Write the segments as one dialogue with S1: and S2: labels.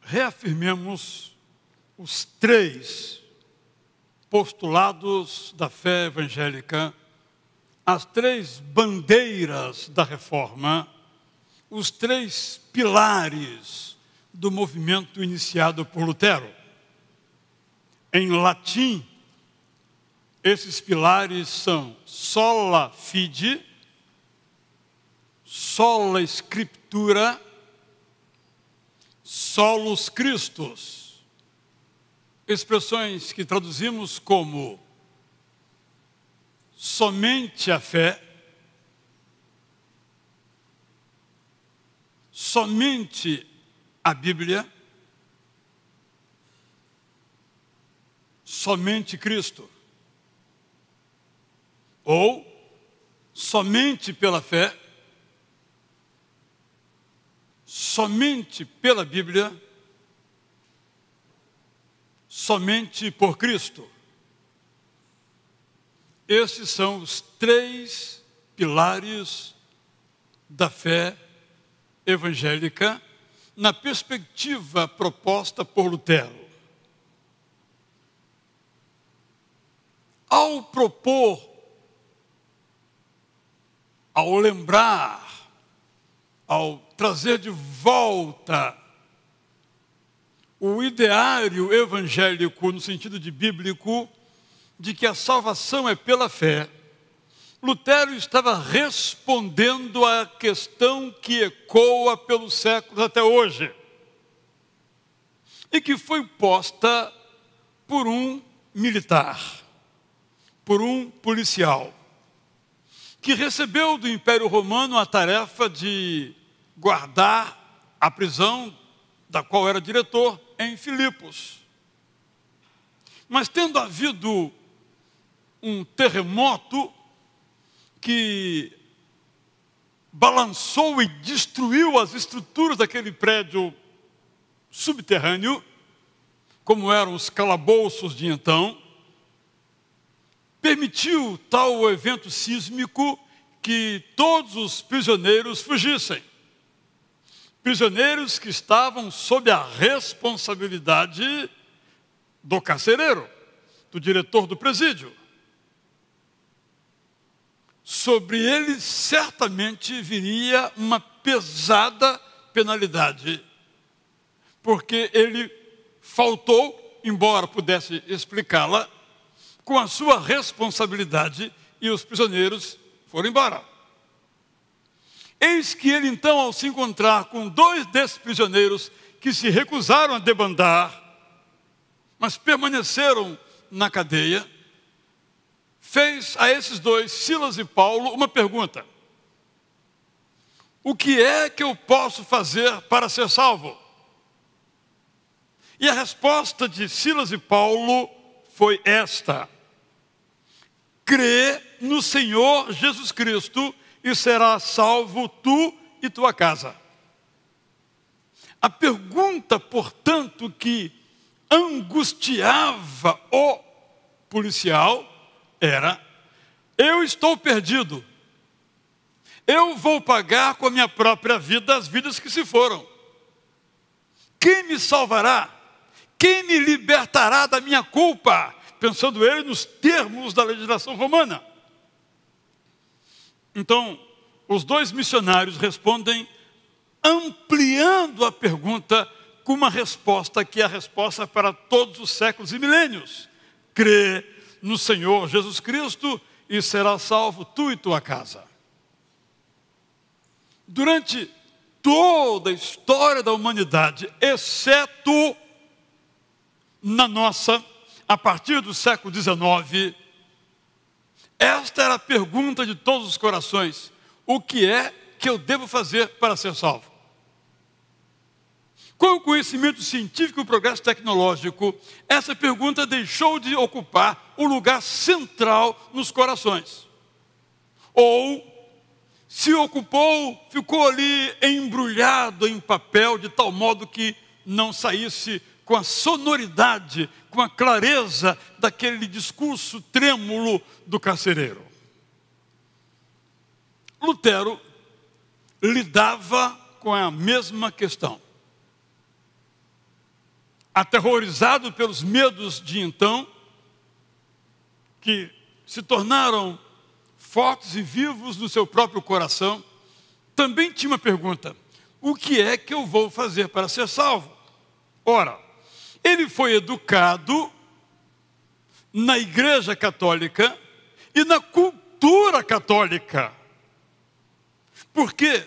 S1: reafirmemos os três postulados da fé evangélica, as três bandeiras da reforma, os três pilares do movimento iniciado por Lutero. Em latim, esses pilares são sola fide, sola scriptura, solus Christus. Expressões que traduzimos como somente a fé, somente a Bíblia, somente Cristo. Ou somente pela fé, somente pela Bíblia, somente por Cristo. Esses são os três pilares da fé evangélica na perspectiva proposta por Lutero. Ao propor, ao lembrar, ao trazer de volta o ideário evangélico no sentido de bíblico, de que a salvação é pela fé, Lutero estava respondendo à questão que ecoa pelos séculos até hoje e que foi posta por um militar, por um policial, que recebeu do Império Romano a tarefa de guardar a prisão da qual era diretor em Filipos. Mas tendo havido um terremoto que balançou e destruiu as estruturas daquele prédio subterrâneo, como eram os calabouços de então, permitiu tal evento sísmico que todos os prisioneiros fugissem. Prisioneiros que estavam sob a responsabilidade do carcereiro, do diretor do presídio. Sobre ele certamente viria uma pesada penalidade, porque ele faltou, embora pudesse explicá-la, com a sua responsabilidade, e os prisioneiros foram embora. Eis que ele então, ao se encontrar com dois desses prisioneiros que se recusaram a debandar, mas permaneceram na cadeia, fez a esses dois, Silas e Paulo, uma pergunta: o que é que eu posso fazer para ser salvo? E a resposta de Silas e Paulo foi esta: crê no Senhor Jesus Cristo e serás salvo tu e tua casa. A pergunta, portanto, que angustiava o policial era: eu estou perdido, eu vou pagar com a minha própria vida as vidas que se foram. Quem me salvará? Quem me libertará da minha culpa? Pensando ele nos termos da legislação romana. Então, os dois missionários respondem ampliando a pergunta com uma resposta que é a resposta para todos os séculos e milênios: crê no Senhor Jesus Cristo e serás salvo tu e tua casa. Durante toda a história da humanidade, exceto na nossa, a partir do século XIX, esta era a pergunta de todos os corações: o que é que eu devo fazer para ser salvo? Com o conhecimento científico e o progresso tecnológico, essa pergunta deixou de ocupar o lugar central nos corações. Ou, se ocupou, ficou ali embrulhado em papel, de tal modo que não saísse com a sonoridade, com a clareza daquele discurso trêmulo do carcereiro. Lutero lidava com a mesma questão. aterrorizado pelos medos de então, que se tornaram fortes e vivos no seu próprio coração, também tinha uma pergunta: o que é que eu vou fazer para ser salvo? Ora, ele foi educado na Igreja Católica e na cultura católica. Porque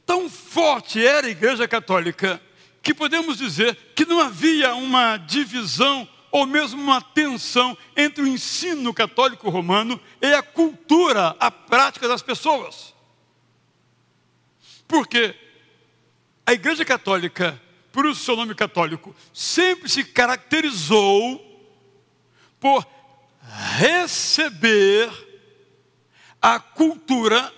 S1: tão forte era a Igreja Católica que podemos dizer que não havia uma divisão ou mesmo uma tensão entre o ensino católico romano e a cultura, a prática das pessoas. Porque a Igreja Católica, por isso o seu nome católico, sempre se caracterizou por receber a cultura,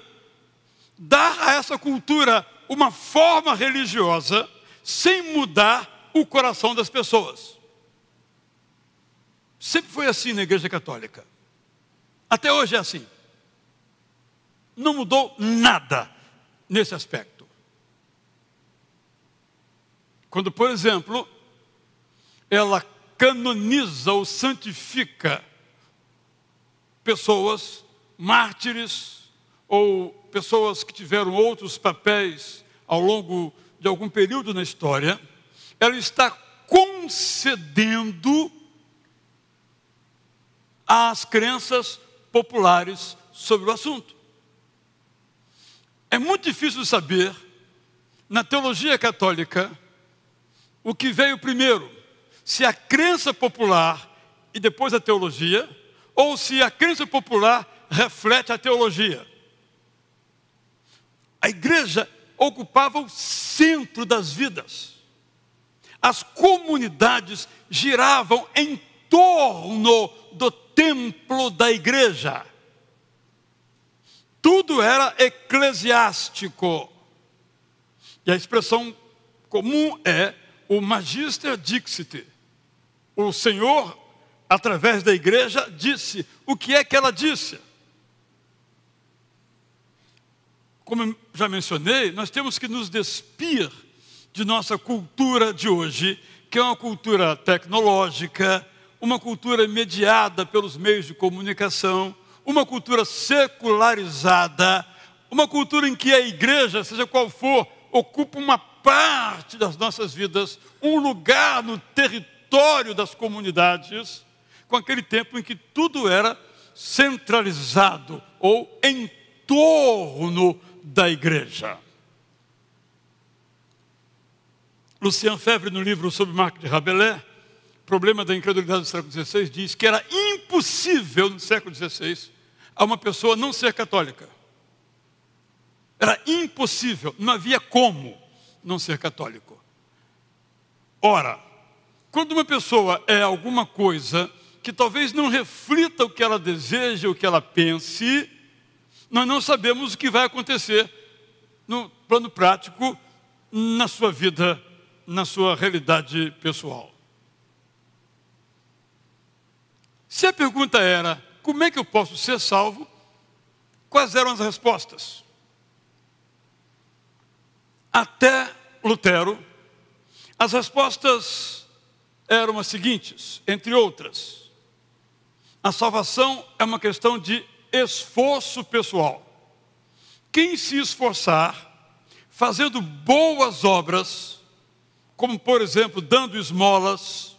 S1: dar a essa cultura uma forma religiosa, sem mudar o coração das pessoas. Sempre foi assim na Igreja Católica. Até hoje é assim. Não mudou nada nesse aspecto. Quando, por exemplo, ela canoniza ou santifica pessoas, mártires, ou pessoas que tiveram outros papéis ao longo de algum período na história, ela está concedendo às crenças populares sobre o assunto. É muito difícil saber, na teologia católica, o que veio primeiro, se a crença popular e depois a teologia, ou se a crença popular reflete a teologia. A igreja ocupava o centro das vidas. As comunidades giravam em torno do templo da igreja. Tudo era eclesiástico. E a expressão comum é o Magister Dixit. O Senhor, através da igreja, disse. O que é que ela disse? Como eu já mencionei, nós temos que nos despir de nossa cultura de hoje, que é uma cultura tecnológica, uma cultura mediada pelos meios de comunicação, uma cultura secularizada, uma cultura em que a igreja, seja qual for, ocupa uma parte das nossas vidas, um lugar no território das comunidades, com aquele tempo em que tudo era centralizado ou em torno da igreja. Lucien Febvre, no livro sobre Marc de Rabelais, Problema da Incredulidade do século XVI, diz que era impossível no século XVI a uma pessoa não ser católica. Era impossível, não havia como não ser católico. Ora, quando uma pessoa é alguma coisa que talvez não reflita o que ela deseja, o que ela pense, nós não sabemos o que vai acontecer no plano prático, na sua vida, na sua realidade pessoal. Se a pergunta era, como é que eu posso ser salvo? Quais eram as respostas? Até Lutero, as respostas eram as seguintes, entre outras. A salvação é uma questão de esforço pessoal. Quem se esforçar, fazendo boas obras, como por exemplo, dando esmolas,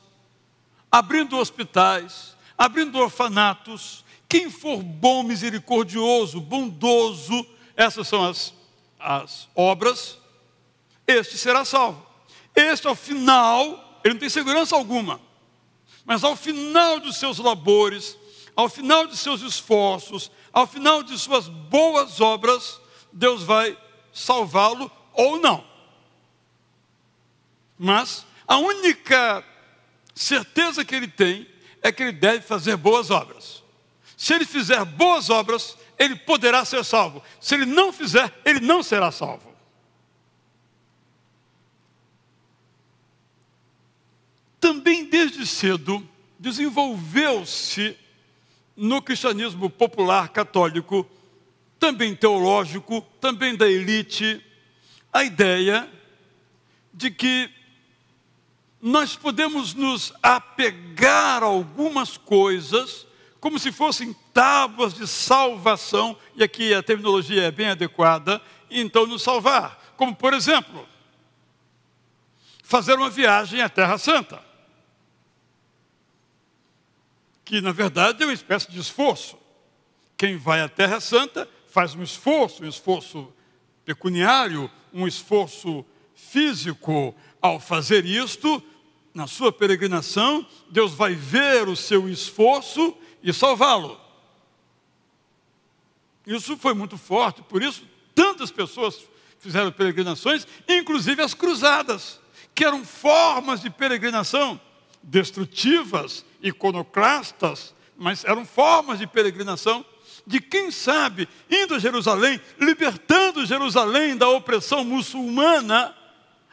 S1: abrindo hospitais, abrindo orfanatos, quem for bom, misericordioso, bondoso, essas são as obras, este será salvo. Este ao final, ele não tem segurança alguma, mas ao final dos seus labores, ao final de seus esforços, ao final de suas boas obras, Deus vai salvá-lo ou não. Mas a única certeza que ele tem é que ele deve fazer boas obras. Se ele fizer boas obras, ele poderá ser salvo. Se ele não fizer, ele não será salvo. Também desde cedo desenvolveu-se no cristianismo popular católico, também teológico, também da elite, a ideia de que nós podemos nos apegar a algumas coisas como se fossem tábuas de salvação, e aqui a terminologia é bem adequada, e então nos salvar. Como, por exemplo, fazer uma viagem à Terra Santa, que na verdade é uma espécie de esforço. Quem vai à Terra Santa faz um esforço pecuniário, um esforço físico. Ao fazer isto, na sua peregrinação, Deus vai ver o seu esforço e salvá-lo. Isso foi muito forte, por isso tantas pessoas fizeram peregrinações, inclusive as cruzadas, que eram formas de peregrinação destrutivas, iconoclastas, mas eram formas de peregrinação de quem sabe, indo a Jerusalém, libertando Jerusalém da opressão muçulmana,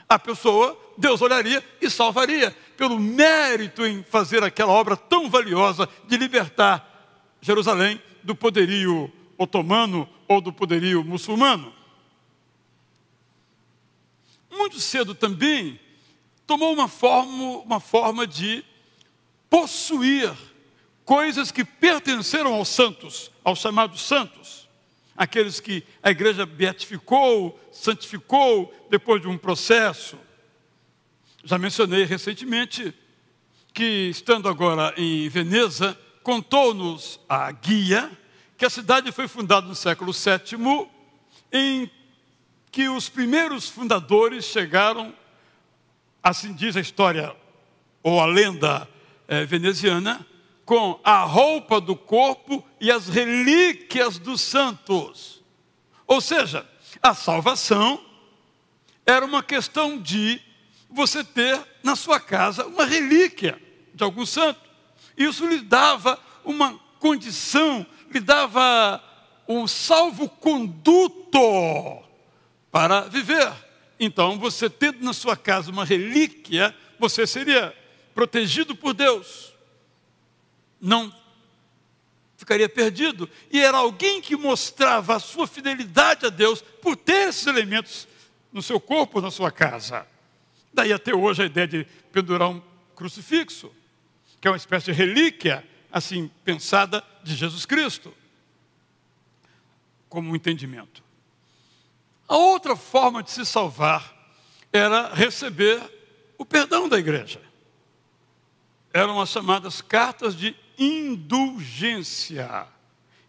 S1: a pessoa, Deus olharia e salvaria, pelo mérito em fazer aquela obra tão valiosa de libertar Jerusalém do poderio otomano ou do poderio muçulmano. Muito cedo também tomou uma forma de possuir coisas que pertenceram aos santos, aos chamados santos, aqueles que a igreja beatificou, santificou depois de um processo. Já mencionei recentemente que, estando agora em Veneza, contou-nos a guia que a cidade foi fundada no século VII, em que os primeiros fundadores chegaram, assim diz a história ou a lenda veneziana, com a roupa do corpo e as relíquias dos santos. Ou seja, a salvação era uma questão de você ter na sua casa uma relíquia de algum santo. Isso lhe dava uma condição, lhe dava um salvo-conduto para viver. Então, você tendo na sua casa uma relíquia, você seria protegido por Deus. Não ficaria perdido. E era alguém que mostrava a sua fidelidade a Deus por ter esses elementos no seu corpo, na sua casa. Daí até hoje a ideia de pendurar um crucifixo, que é uma espécie de relíquia, assim, pensada de Jesus Cristo, como um entendimento. A outra forma de se salvar era receber o perdão da igreja. Eram as chamadas cartas de indulgência.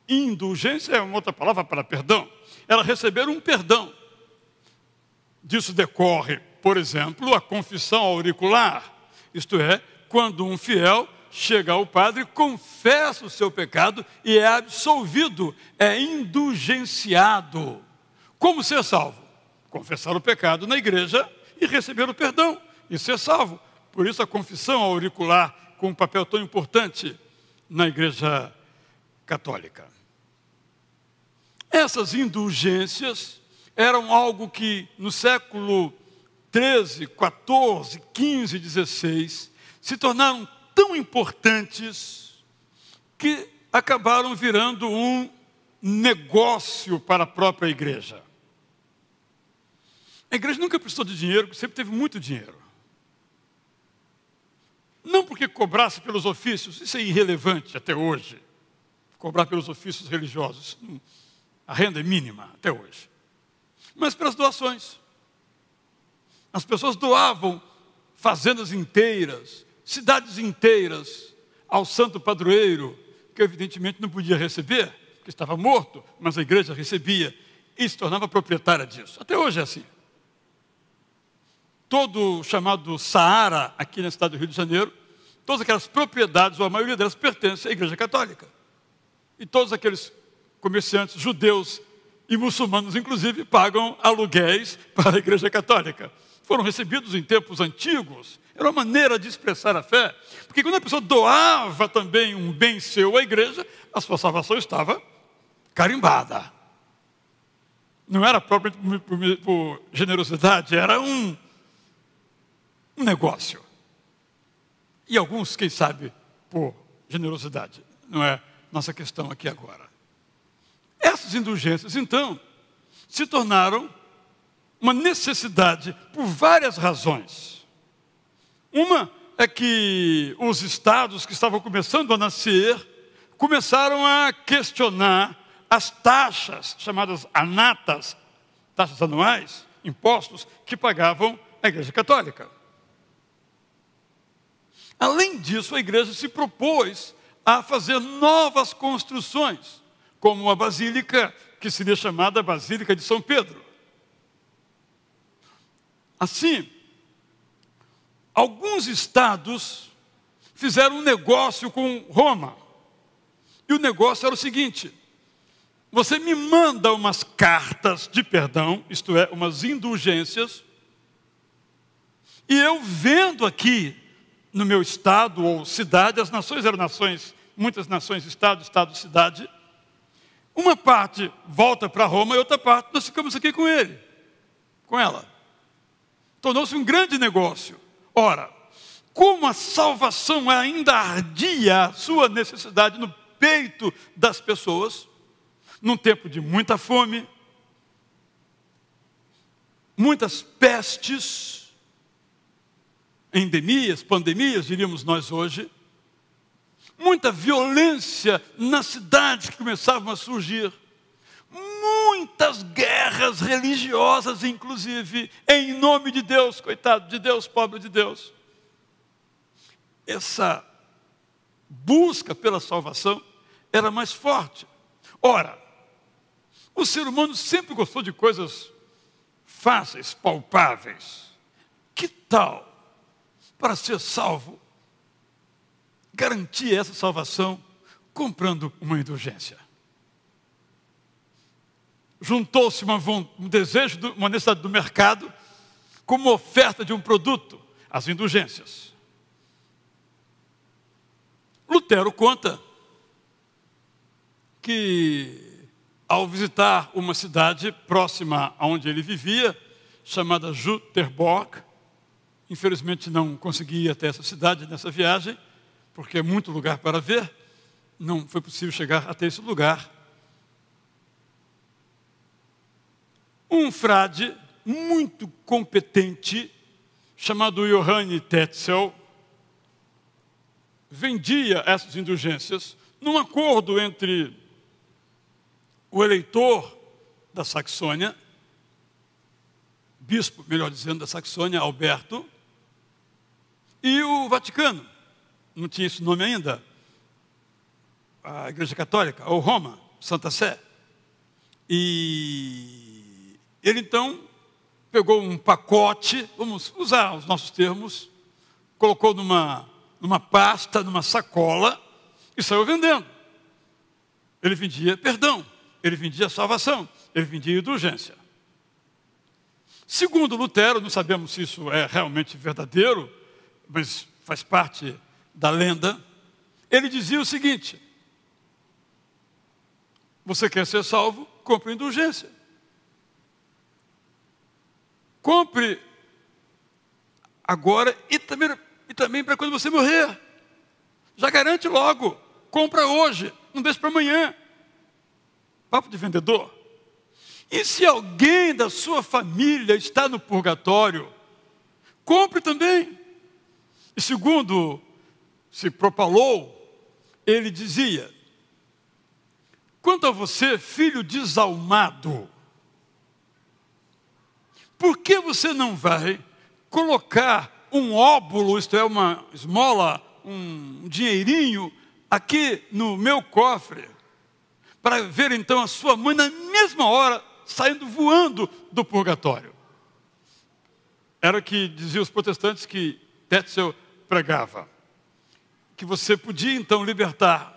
S1: Indulgência é uma outra palavra para perdão. Era receber um perdão. Disso decorre, por exemplo, a confissão auricular. Isto é, quando um fiel chega ao padre, confessa o seu pecado e é absolvido, é indulgenciado. Como ser salvo? Confessar o pecado na igreja e receber o perdão e ser salvo. Por isso a confissão auricular com um papel tão importante na igreja católica. Essas indulgências eram algo que no século 13, 14, 15, 16 se tornaram tão importantes que acabaram virando um negócio para a própria igreja. A igreja nunca precisou de dinheiro, sempre teve muito dinheiro. Não porque cobrasse pelos ofícios, isso é irrelevante até hoje. Cobrar pelos ofícios religiosos, a renda é mínima até hoje. Mas pelas doações. As pessoas doavam fazendas inteiras, cidades inteiras ao santo padroeiro, que evidentemente não podia receber, porque estava morto, mas a igreja recebia e se tornava proprietária disso. Até hoje é assim. Todo o chamado Saara, aqui na cidade do Rio de Janeiro, todas aquelas propriedades, ou a maioria delas, pertencem à igreja católica. E todos aqueles comerciantes judeus e muçulmanos, inclusive, pagam aluguéis para a igreja católica. Foram recebidos em tempos antigos. Era uma maneira de expressar a fé. Porque quando a pessoa doava também um bem seu à igreja, a sua salvação estava carimbada. Não era propriamente por generosidade, era um negócio. E alguns, quem sabe, por generosidade. Não é nossa questão aqui agora. Essas indulgências, então, se tornaram uma necessidade por várias razões. Uma é que os estados que estavam começando a nascer começaram a questionar as taxas, chamadas anatas, taxas anuais, impostos, que pagavam a Igreja Católica. Além disso, a igreja se propôs a fazer novas construções, como a basílica que seria chamada Basílica de São Pedro. Assim, alguns estados fizeram um negócio com Roma. E o negócio era o seguinte: você me manda umas cartas de perdão, isto é, umas indulgências, e eu vendo aqui no meu estado ou cidade, as nações eram nações, muitas nações, estado, cidade, uma parte volta para Roma e outra parte nós ficamos aqui com ele, com ela. Tornou-se um grande negócio. Ora, como a salvação ainda ardia a sua necessidade no peito das pessoas, num tempo de muita fome, muitas pestes, endemias, pandemias, diríamos nós hoje, muita violência nas cidades que começavam a surgir, muitas guerras religiosas, inclusive, em nome de Deus, coitado de Deus, pobre de Deus. Essa busca pela salvação era mais forte. Ora, o ser humano sempre gostou de coisas fáceis, palpáveis. Que tal, para ser salvo, garantir essa salvação comprando uma indulgência? Juntou-se um desejo, uma necessidade do mercado, com uma oferta de um produto, as indulgências. Lutero conta que, ao visitar uma cidade próxima a onde ele vivia, chamada Jüterbock, infelizmente não consegui ir até essa cidade nessa viagem, porque é muito lugar para ver, não foi possível chegar até esse lugar. Um frade muito competente, chamado Johann Tetzel, vendia essas indulgências num acordo entre o eleitor da Saxônia, bispo, melhor dizendo, da Saxônia, Alberto, e o Vaticano. Não tinha esse nome ainda. A Igreja Católica, ou Roma, Santa Sé. E ele então pegou um pacote, vamos usar os nossos termos, colocou numa pasta, numa sacola e saiu vendendo. Ele vendia perdão, ele vendia salvação, ele vendia indulgência. Segundo Lutero, não sabemos se isso é realmente verdadeiro, mas faz parte da lenda, ele dizia o seguinte: você quer ser salvo? Compre indulgência. Compre agora e também para quando você morrer. Já garante logo. Compra hoje, não deixe para amanhã. Papo de vendedor. E se alguém da sua família está no purgatório, compre também. E segundo se propalou, ele dizia: quanto a você, filho desalmado, por que você não vai colocar um óbulo, isto é, uma esmola, um dinheirinho, aqui no meu cofre, para ver então a sua mãe na mesma hora saindo voando do purgatório? Era o que diziam os protestantes que Tetzel pregava. Que você podia então libertar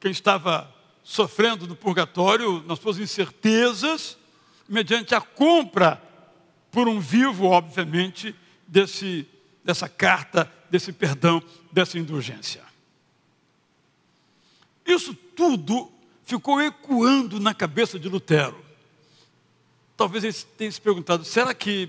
S1: quem estava sofrendo no purgatório, nas suas incertezas, mediante a compra por um vivo, obviamente, dessa carta, desse perdão, dessa indulgência. Isso tudo ficou ecoando na cabeça de Lutero. Talvez ele tenha se perguntado: será que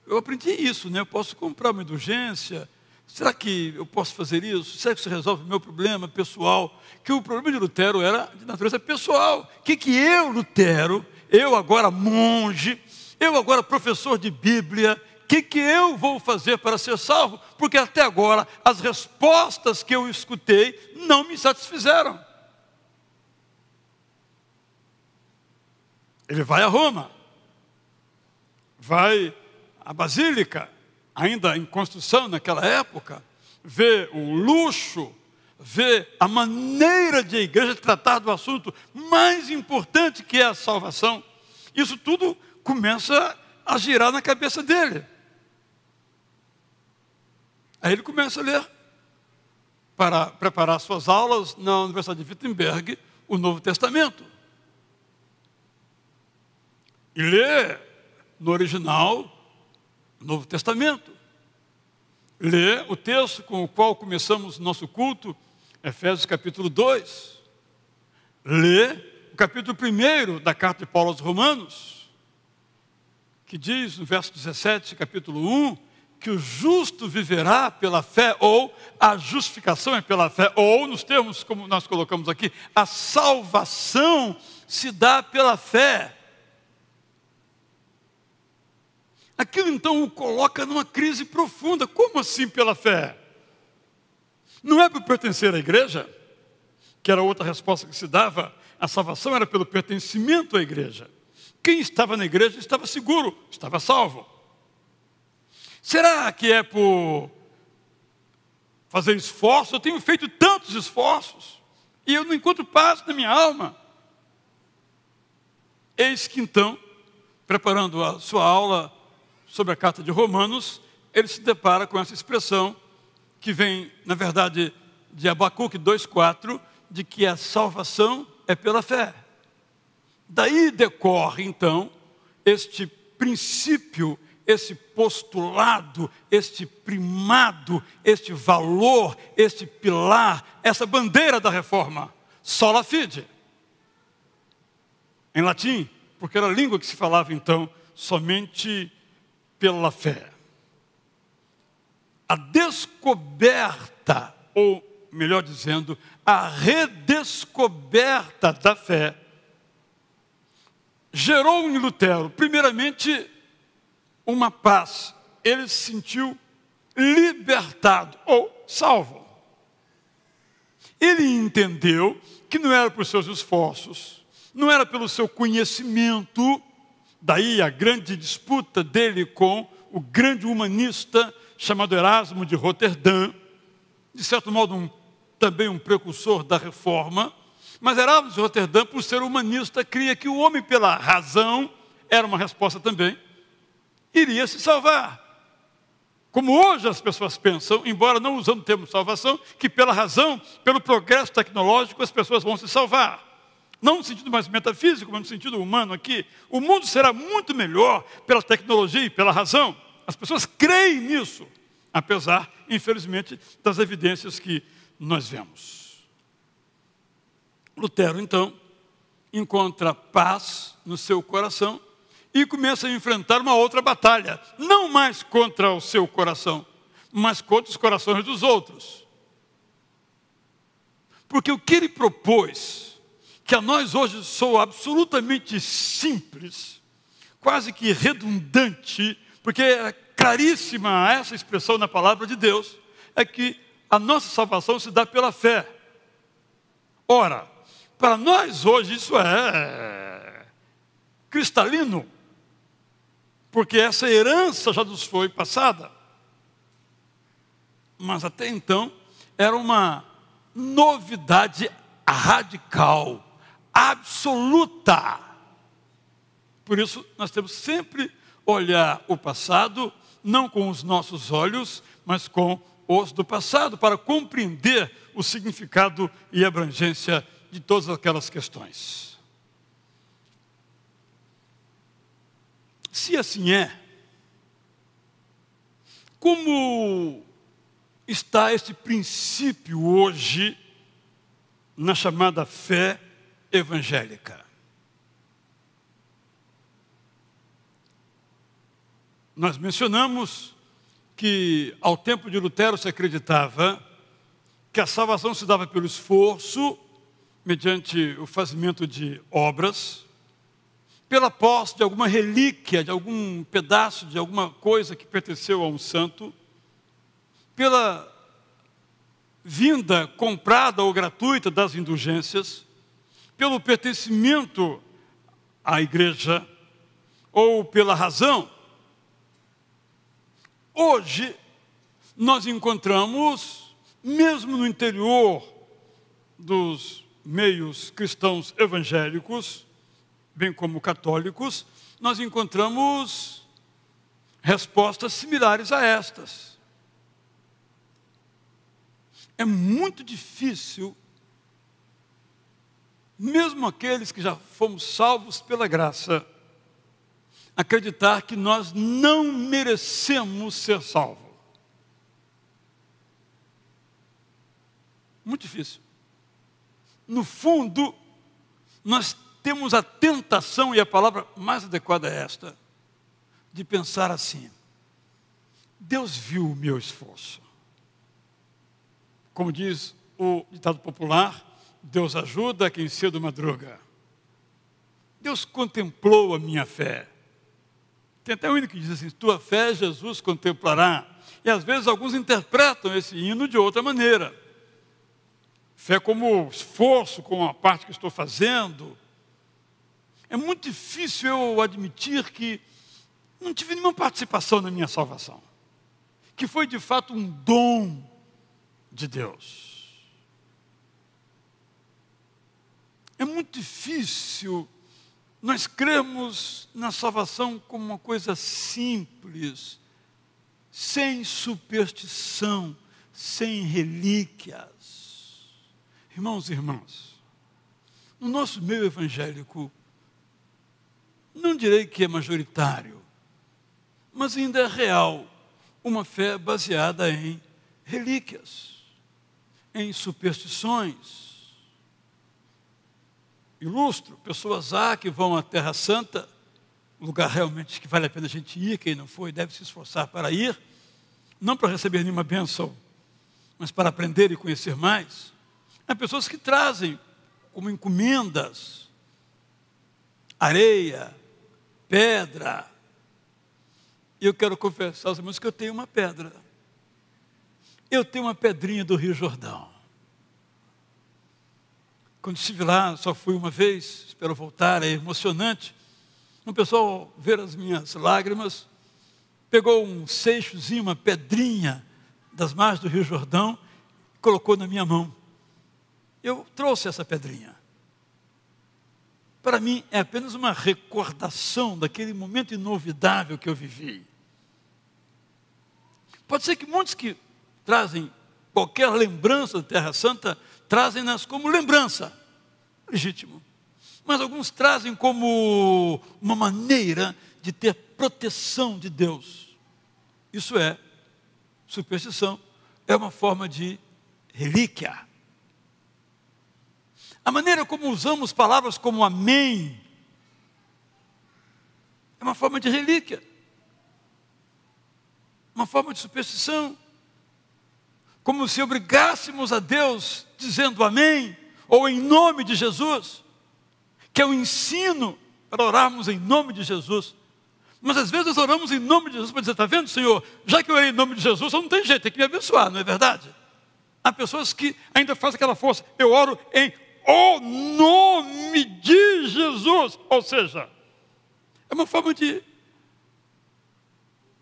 S1: eu aprendi isso, né? Eu posso comprar uma indulgência? Será que eu posso fazer isso? Será que isso resolve o meu problema pessoal? Que o problema de Lutero era de natureza pessoal. O que eu, Lutero, eu agora monge, eu agora professor de Bíblia, que eu vou fazer para ser salvo? Porque até agora as respostas que eu escutei não me satisfizeram. Ele vai a Roma, vai à Basílica, ainda em construção naquela época, vê o luxo, vê a maneira de a igreja tratar do assunto mais importante que é a salvação. Isso tudo começa a girar na cabeça dele. Aí ele começa a ler, para preparar suas aulas na Universidade de Wittenberg, o Novo Testamento. E lê no original o Novo Testamento. Lê o texto com o qual começamos o nosso culto, Efésios capítulo 2. Lê o capítulo 1 da carta de Paulo aos Romanos, que diz no verso 17, capítulo 1, que o justo viverá pela fé, ou a justificação é pela fé, ou, nos termos como nós colocamos aqui, a salvação se dá pela fé. Aquilo então o coloca numa crise profunda. Como assim pela fé? Não é por pertencer à igreja, que era outra resposta que se dava. A salvação era pelo pertencimento à igreja. Quem estava na igreja estava seguro, estava salvo. Será que é por fazer esforço? Eu tenho feito tantos esforços e eu não encontro paz na minha alma. Eis que então, preparando a sua aula sobre a carta de Romanos, ele se depara com essa expressão que vem, na verdade, de Abacuque 2,4, de que a salvação é pela fé. Daí decorre, então, este princípio, esse postulado, este primado, este valor, este pilar, essa bandeira da reforma, sola fide. Em latim, porque era a língua que se falava, então, somente pela fé. A descoberta, ou melhor dizendo, a redescoberta da fé, gerou em Lutero, primeiramente, uma paz. Ele se sentiu libertado ou salvo. Ele entendeu que não era por seus esforços, não era pelo seu conhecimento. Daí a grande disputa dele com o grande humanista chamado Erasmo de Roterdã, de certo modo também um precursor da reforma. Mas Erasmo de Roterdã, por ser humanista, cria que o homem pela razão, era uma resposta também, iria se salvar. Como hoje as pessoas pensam, embora não usando o termo salvação, que pela razão, pelo progresso tecnológico, as pessoas vão se salvar. Não no sentido mais metafísico, mas no sentido humano aqui. O mundo será muito melhor pela tecnologia e pela razão. As pessoas creem nisso, apesar, infelizmente, das evidências que nós vemos. Lutero, então, encontra paz no seu coração e começa a enfrentar uma outra batalha. Não mais contra o seu coração, mas contra os corações dos outros. Porque o que ele propôs, que a nós hoje soa absolutamente simples, quase que redundante, porque é claríssima essa expressão na palavra de Deus, é que a nossa salvação se dá pela fé. Ora, para nós hoje isso é cristalino, porque essa herança já nos foi passada. Mas até então era uma novidade radical, absoluta. Por isso nós temos sempre olhar o passado, não com os nossos olhos, mas com os do passado, para compreender o significado e abrangência de todas aquelas questões. Se assim é, como está este princípio hoje na chamada fé evangélica? Nós mencionamos que ao tempo de Lutero se acreditava que a salvação se dava pelo esforço, mediante o fazimento de obras, pela posse de alguma relíquia, de algum pedaço, de alguma coisa que pertenceu a um santo, pela vinda comprada ou gratuita das indulgências, pelo pertencimento à igreja ou pela razão. Hoje, nós encontramos, mesmo no interior dos meios cristãos evangélicos, bem como católicos, nós encontramos respostas similares a estas. É muito difícil, mesmo aqueles que já fomos salvos pela graça, acreditar que nós não merecemos ser salvos. Muito difícil. No fundo, nós temos a tentação, e a palavra mais adequada é esta, de pensar assim: Deus viu o meu esforço. Como diz o ditado popular, Deus ajuda quem cedo madruga. Deus contemplou a minha fé. Tem até um hino que diz assim: tua fé Jesus contemplará. E às vezes alguns interpretam esse hino de outra maneira. Fé como esforço, como a parte que estou fazendo. É muito difícil eu admitir que não tive nenhuma participação na minha salvação. Que foi de fato um dom de Deus. É muito difícil nós crermos na salvação como uma coisa simples, sem superstição, sem relíquias. Irmãos e irmãs, no nosso meio evangélico, não direi que é majoritário, mas ainda é real uma fé baseada em relíquias, em superstições. Ilustro, pessoas que vão à Terra Santa, lugar realmente que vale a pena a gente ir, quem não foi deve se esforçar para ir, não para receber nenhuma bênção, mas para aprender e conhecer mais. Há pessoas que trazem como encomendas areia, pedra. E eu quero confessar aos irmãos que eu tenho uma pedra. Eu tenho uma pedrinha do Rio Jordão. Quando estive lá, só fui uma vez, espero voltar, é emocionante. O pessoal, ver as minhas lágrimas, pegou um seixozinho, uma pedrinha das margens do Rio Jordão, e colocou na minha mão. Eu trouxe essa pedrinha. Para mim, é apenas uma recordação daquele momento inovidável que eu vivi. Pode ser que muitos que trazem qualquer lembrança da Terra Santa, trazem-nas como lembrança, legítimo. Mas alguns trazem como uma maneira de ter proteção de Deus. Isso é superstição, é uma forma de relíquia. A maneira como usamos palavras como amém é uma forma de relíquia, uma forma de superstição. Como se obrigássemos a Deus dizendo amém, ou em nome de Jesus, que é o ensino para orarmos em nome de Jesus. Mas às vezes nós oramos em nome de Jesus para dizer: está vendo, Senhor, já que eu orei em nome de Jesus, não tem jeito, tem que me abençoar, não é verdade? Há pessoas que ainda fazem aquela força: eu oro em o nome de Jesus. Ou seja, é uma forma de,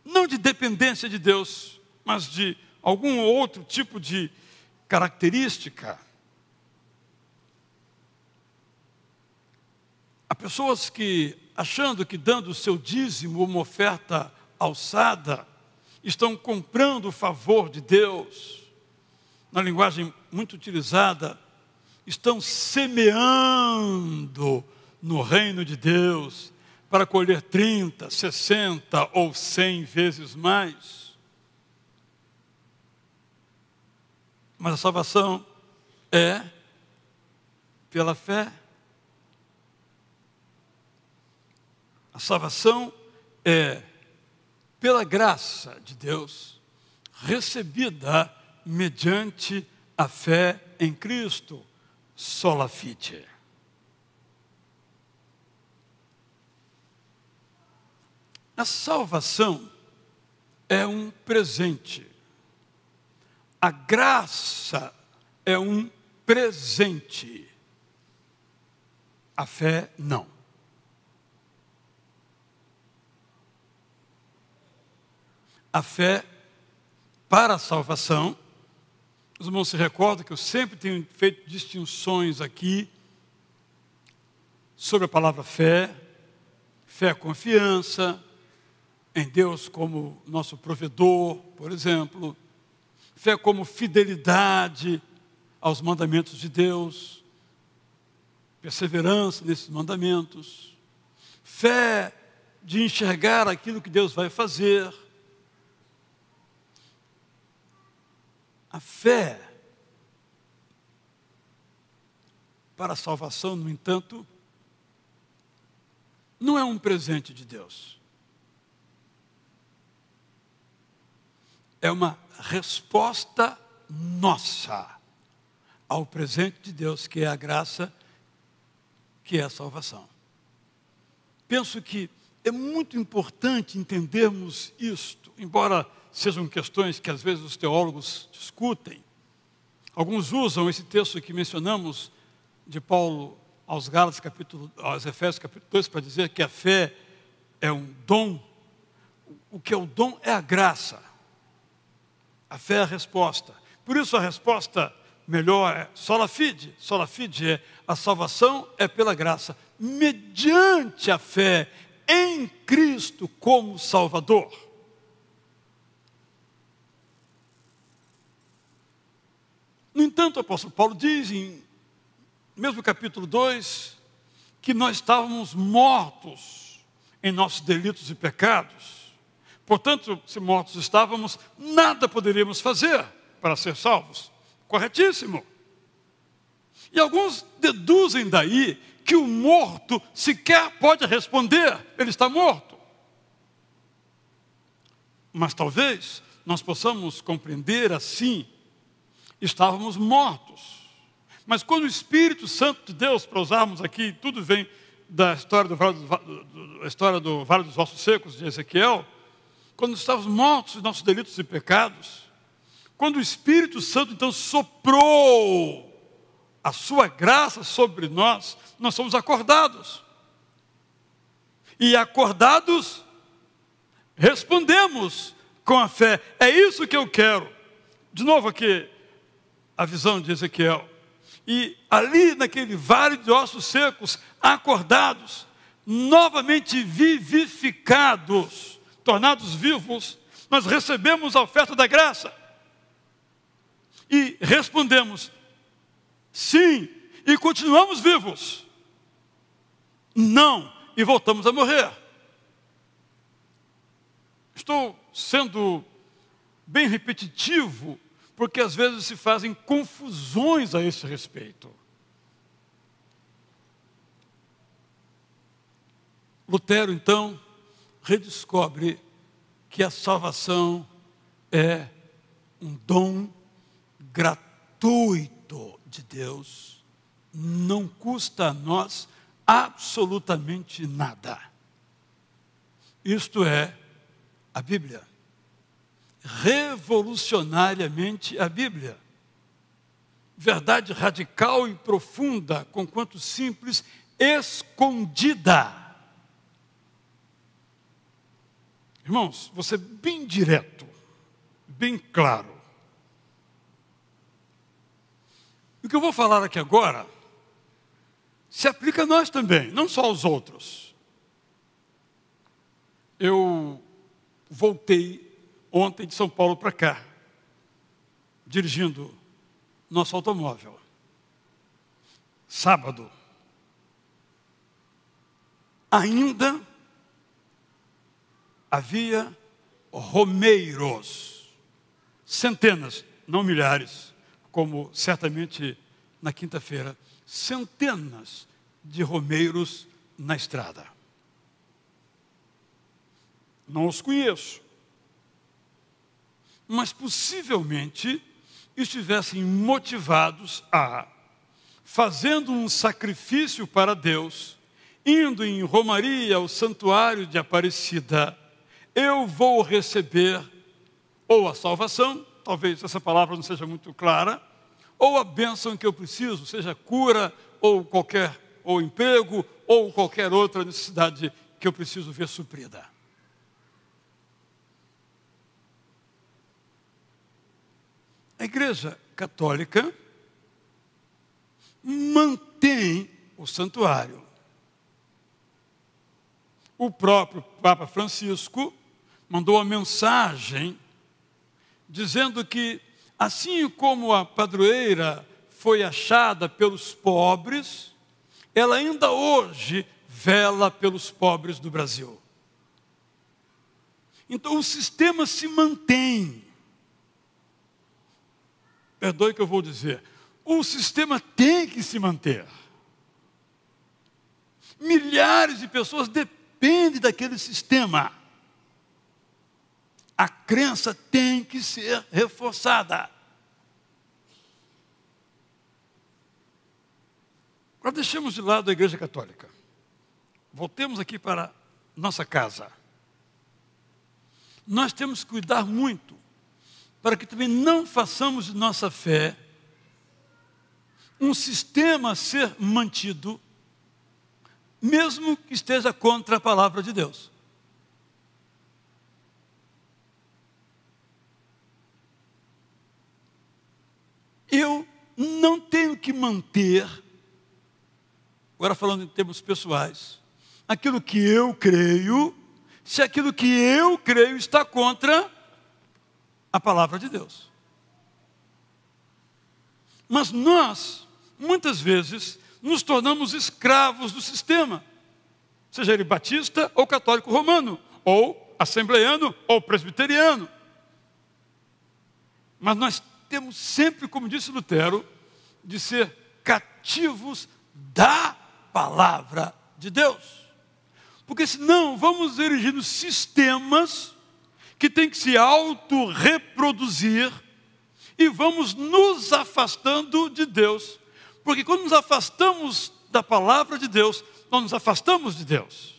S1: não de dependência de Deus, mas de algum outro tipo de característica. Há pessoas que, achando que dando o seu dízimo, uma oferta alçada, estão comprando o favor de Deus. Na linguagem muito utilizada, estão semeando no reino de Deus para colher 30, 60 ou 100 vezes mais. Mas a salvação é pela fé. A salvação é pela graça de Deus, recebida mediante a fé em Cristo, sola fide. A salvação é um presente. A graça é um presente. A fé, não. A fé para a salvação, os irmãos se recordam que eu sempre tenho feito distinções aqui sobre a palavra fé. Fé é confiança em Deus como nosso provedor, por exemplo. Fé como fidelidade aos mandamentos de Deus. Perseverança nesses mandamentos. Fé de enxergar aquilo que Deus vai fazer. A fé para a salvação, no entanto, não é um presente de Deus. É uma resposta nossa ao presente de Deus, que é a graça, que é a salvação. Penso que é muito importante entendermos isto, embora sejam questões que às vezes os teólogos discutem. Alguns usam esse texto que mencionamos de Paulo aos Efésios capítulo 2 para dizer que a fé é um dom. O que é o dom é a graça. A fé é a resposta. Por isso a resposta melhor é sola fide. Sola fide é a salvação é pela graça, mediante a fé em Cristo como Salvador. No entanto, o apóstolo Paulo diz, em mesmo capítulo 2, que nós estávamos mortos em nossos delitos e pecados. Portanto, se mortos estávamos, nada poderíamos fazer para ser salvos. Corretíssimo. E alguns deduzem daí que o morto sequer pode responder, ele está morto. Mas talvez nós possamos compreender assim, estávamos mortos. Mas quando o Espírito Santo de Deus, para usarmos aqui, tudo vem da história do Vale dos Ossos Secos, de Ezequiel, quando estávamos mortos em nossos delitos e pecados, quando o Espírito Santo então soprou a sua graça sobre nós, nós somos acordados. E acordados, respondemos com a fé. É isso que eu quero. De novo aqui, a visão de Ezequiel. E ali naquele vale de ossos secos, acordados, novamente vivificados, tornados vivos, nós recebemos a oferta da graça. E respondemos, sim, e continuamos vivos. Não, e voltamos a morrer. Estou sendo bem repetitivo, porque às vezes se fazem confusões a esse respeito. Lutero, então, redescobre que a salvação é um dom gratuito de Deus, não custa a nós absolutamente nada. Isto é a Bíblia. Revolucionariamente a Bíblia. Verdade radical e profunda, conquanto simples, escondida. Irmãos, vou ser bem direto, bem claro. O que eu vou falar aqui agora se aplica a nós também, não só aos outros. Eu voltei ontem de São Paulo para cá, dirigindo nosso automóvel. Sábado. Ainda havia romeiros, centenas, não milhares, como certamente na quinta-feira, centenas de romeiros na estrada. Não os conheço, mas possivelmente estivessem motivados a, fazendo um sacrifício para Deus, indo em romaria ao santuário de Aparecida, eu vou receber ou a salvação, talvez essa palavra não seja muito clara, ou a bênção que eu preciso, seja cura, ou emprego, ou qualquer outra necessidade que eu preciso ver suprida. A Igreja Católica mantém o santuário. O próprio Papa Francisco mandou uma mensagem dizendo que, assim como a padroeira foi achada pelos pobres, ela ainda hoje vela pelos pobres do Brasil. Então o sistema se mantém. Perdoe o que eu vou dizer. O sistema tem que se manter. Milhares de pessoas dependem daquele sistema. A crença tem que ser reforçada. Agora deixemos de lado a Igreja Católica. Voltemos aqui para nossa casa. Nós temos que cuidar muito para que também não façamos de nossa fé um sistema a ser mantido, mesmo que esteja contra a palavra de Deus. Eu não tenho que manter, agora falando em termos pessoais, aquilo que eu creio, se aquilo que eu creio está contra a palavra de Deus. Mas nós, muitas vezes, nos tornamos escravos do sistema, seja ele batista ou católico romano, ou assembleiano ou presbiteriano. Mas nós temos sempre, como disse Lutero, de ser cativos da palavra de Deus. Porque senão vamos erigindo sistemas que têm que se autorreproduzir e vamos nos afastando de Deus. Porque quando nos afastamos da palavra de Deus, nós nos afastamos de Deus.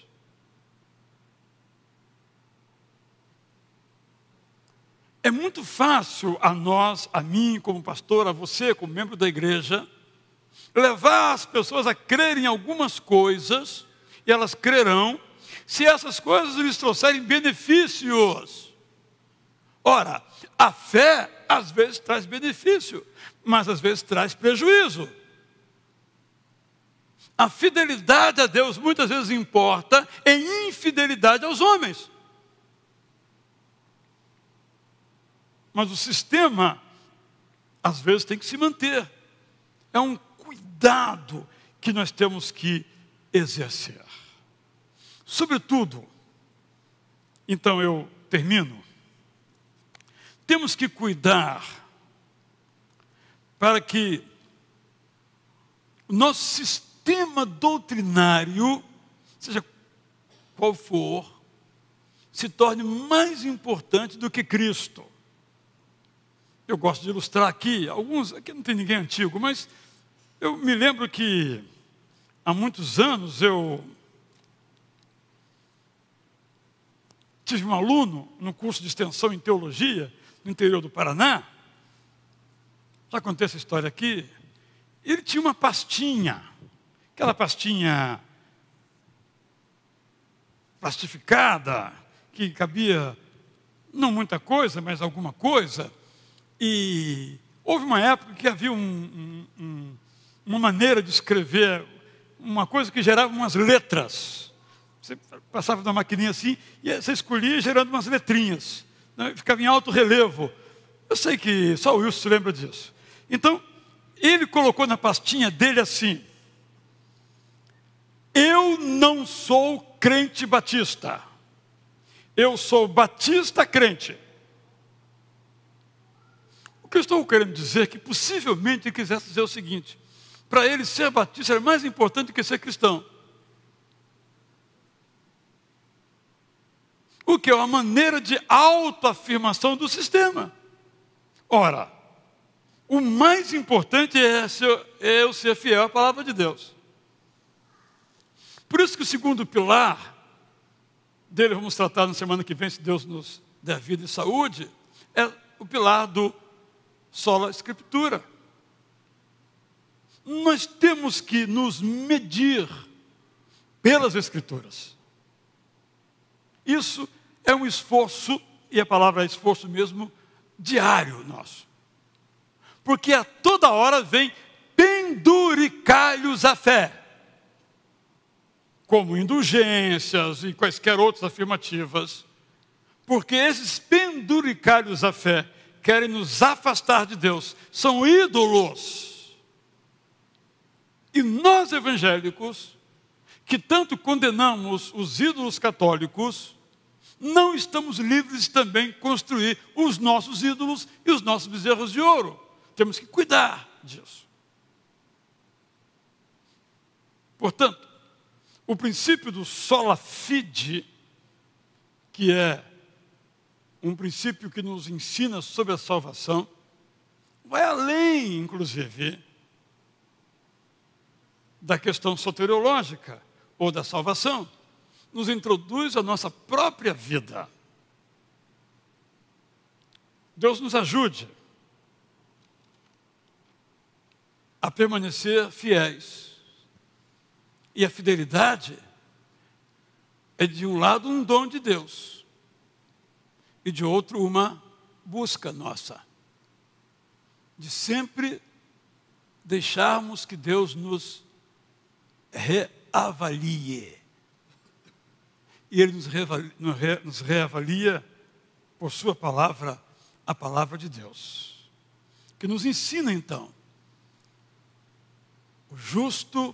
S1: É muito fácil a nós, a mim como pastor, a você como membro da igreja, levar as pessoas a crerem em algumas coisas, e elas crerão, se essas coisas lhes trouxerem benefícios. Ora, a fé às vezes traz benefício, mas às vezes traz prejuízo. A fidelidade a Deus muitas vezes importa em infidelidade aos homens. Mas o sistema, às vezes, tem que se manter. É um cuidado que nós temos que exercer. Sobretudo, então eu termino, temos que cuidar para que o nosso sistema doutrinário, seja qual for, se torne mais importante do que Cristo. Eu gosto de ilustrar aqui, aqui não tem ninguém antigo, mas eu me lembro que há muitos anos eu tive um aluno no curso de extensão em teologia, no interior do Paraná. Já contei essa história aqui. Ele tinha uma pastinha, aquela pastinha plastificada, que cabia não muita coisa, mas alguma coisa. E houve uma época que havia uma maneira de escrever, uma coisa que gerava umas letras. Você passava na maquininha assim, e você escolhia gerando umas letrinhas, né? Ficava em alto relevo. Eu sei que só o Wilson se lembra disso. Então, ele colocou na pastinha dele assim: eu não sou crente batista, eu sou batista crente. O que eu estou querendo dizer é que possivelmente ele quisesse dizer o seguinte: para ele ser batista era mais importante do que ser cristão. O que é uma maneira de autoafirmação do sistema. Ora, o mais importante é eu ser fiel à palavra de Deus. Por isso que o segundo pilar dele vamos tratar na semana que vem, se Deus nos der vida e saúde, é o pilar do sola escritura. Nós temos que nos medir pelas Escrituras. Isso é um esforço, e a palavra é esforço mesmo, diário nosso. Porque a toda hora vem penduricalhos à fé, como indulgências e quaisquer outras afirmativas, porque esses penduricalhos à fé querem nos afastar de Deus, são ídolos. E nós evangélicos, que tanto condenamos os ídolos católicos, não estamos livres de também construir os nossos ídolos e os nossos bezerros de ouro. Temos que cuidar disso. Portanto, o princípio do sola fide, que é um princípio que nos ensina sobre a salvação, vai além, inclusive, da questão soteriológica ou da salvação. Nos introduz a nossa própria vida. Deus nos ajude a permanecer fiéis. E a fidelidade é, de um lado, um dom de Deus, e de outro, uma busca nossa, de sempre deixarmos que Deus nos reavalie. E Ele nos reavalia por sua palavra, a palavra de Deus, que nos ensina então: o justo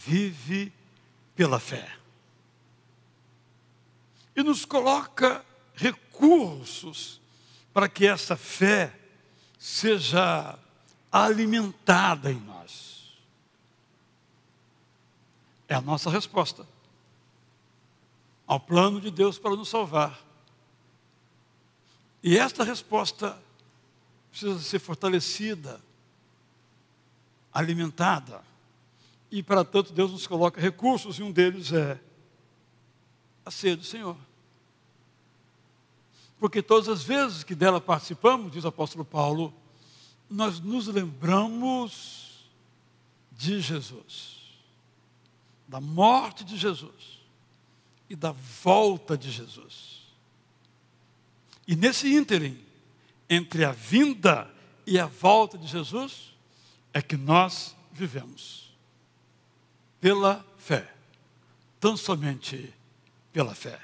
S1: vive pela fé. E nos coloca recursos para que essa fé seja alimentada em nós. É a nossa resposta ao plano de Deus para nos salvar. E esta resposta precisa ser fortalecida, alimentada. E para tanto Deus nos coloca recursos, e um deles é a ceia do Senhor. Porque todas as vezes que dela participamos, diz o apóstolo Paulo, nós nos lembramos de Jesus, da morte de Jesus e da volta de Jesus. E nesse ínterim, entre a vinda e a volta de Jesus, é que nós vivemos. Pela fé, tão somente pela fé.